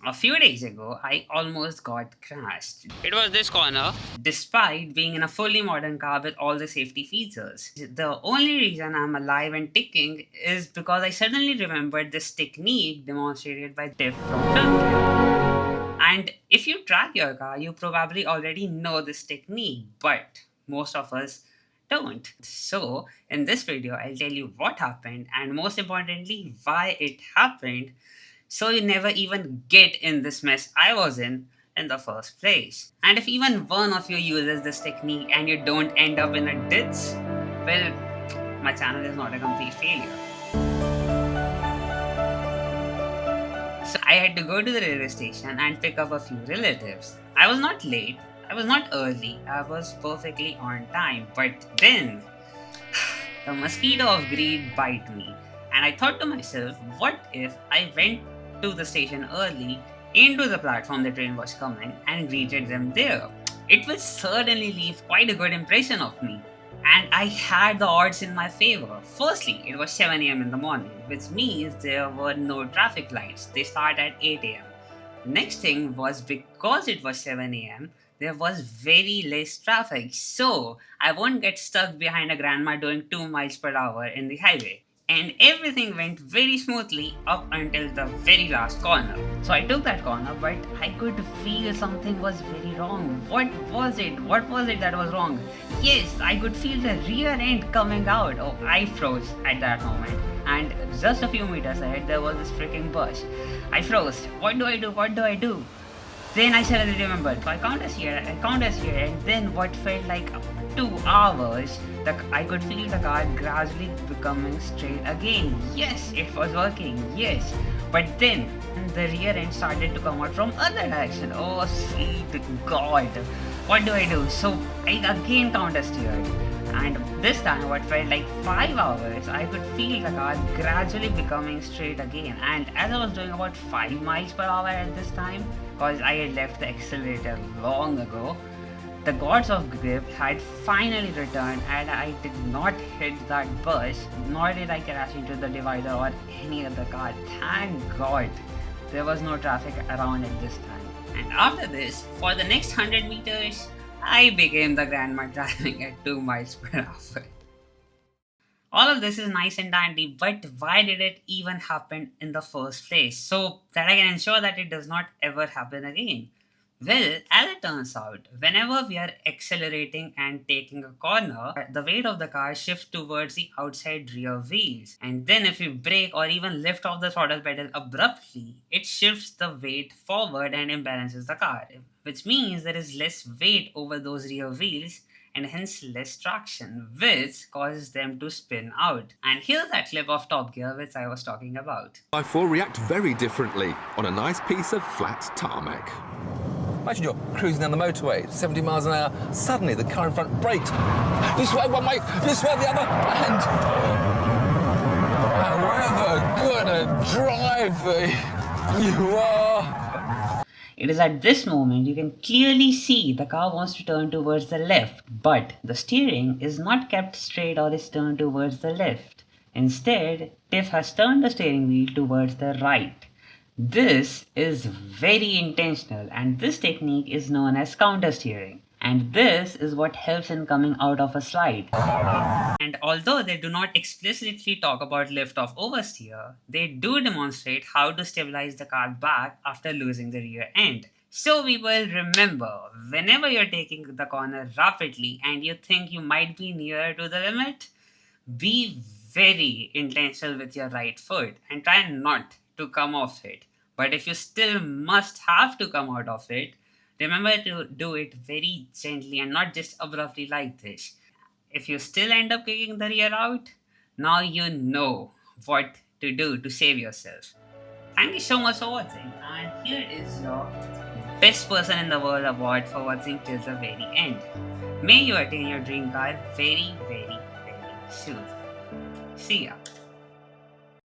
A few days ago, I almost got crashed. It was this corner, despite being in a fully modern car with all the safety features. The only reason I'm alive and ticking is because I suddenly remembered this technique demonstrated by Tiff from Film Care. And if you track your car, you probably already know this technique, but most of us don't. So, in this video, I'll tell you what happened and most importantly, why it happened so you never even get in this mess I was in the first place. And if even one of you uses this technique and you don't end up in a ditch, well, my channel is not a complete failure. So I had to go to the railway station and pick up a few relatives. I was not late, I was not early, I was perfectly on time, but then the mosquito of greed bite me, and I thought to myself, what if I went to the station early, into the platform the train was coming, and greeted them there? It would certainly leave quite a good impression of me. And I had the odds in my favor. Firstly, it was 7 a.m. in the morning, which means there were no traffic lights. They start at 8 a.m. Next thing was because it was 7 a.m., there was very less traffic, so I won't get stuck behind a grandma doing 2 miles per hour in the highway. And everything went very smoothly up until the very last corner. So I took that corner, but I could feel something was very wrong. What was it? What was it that was wrong? Yes, I could feel the rear end coming out. Oh, I froze at that moment. And just a few meters ahead, there was this freaking bush. I froze. What do I do? What do I do? Then I suddenly remembered. So I count us here, and then what felt like 2 hours, I could feel the car gradually becoming straight again. Yes, it was working. Yes, but then the rear end started to come out from other direction. Oh, sweet God! What do I do? So I again counter steered. And this time, what felt like 5 hours, I could feel the car gradually becoming straight again. And as I was doing about 5 miles per hour at this time, because I had left the accelerator long ago, the gods of grip had finally returned and I did not hit that bush, nor did I crash into the divider or any other car. Thank God there was no traffic around at this time. And after this, for the next 100 meters, I became the grandma driving at 2 miles per hour. All of this is nice and dandy, but why did it even happen in the first place? So that I can ensure that it does not ever happen again. Well, as it turns out, whenever we are accelerating and taking a corner, the weight of the car shifts towards the outside rear wheels. And then if we brake or even lift off the throttle pedal abruptly, it shifts the weight forward and imbalances the car, which means there is less weight over those rear wheels and hence less traction, which causes them to spin out. And here's that clip of Top Gear which I was talking about. 4 react very differently on a nice piece of flat tarmac. Imagine you're cruising down the motorway, 70 miles an hour. Suddenly, the car in front braked. This way one way, this way the other, and however good a driver you are. It is at this moment you can clearly see the car wants to turn towards the left, but the steering is not kept straight or is turned towards the left. Instead, Tiff has turned the steering wheel towards the right. This is very intentional, and this technique is known as counter steering. And this is what helps in coming out of a slide. And although they do not explicitly talk about lift off oversteer, they do demonstrate how to stabilize the car back after losing the rear end. So people, remember, whenever you're taking the corner rapidly and you think you might be nearer to the limit, be very intentional with your right foot and try not to come off it. But if you still must have to come out of it, remember to do it very gently and not just abruptly like this. If you still end up kicking the rear out, now you know what to do to save yourself. Thank you so much for watching, and here is your Best Person in the World award for watching till the very end. May you attain your dream car very, very, very soon. See ya.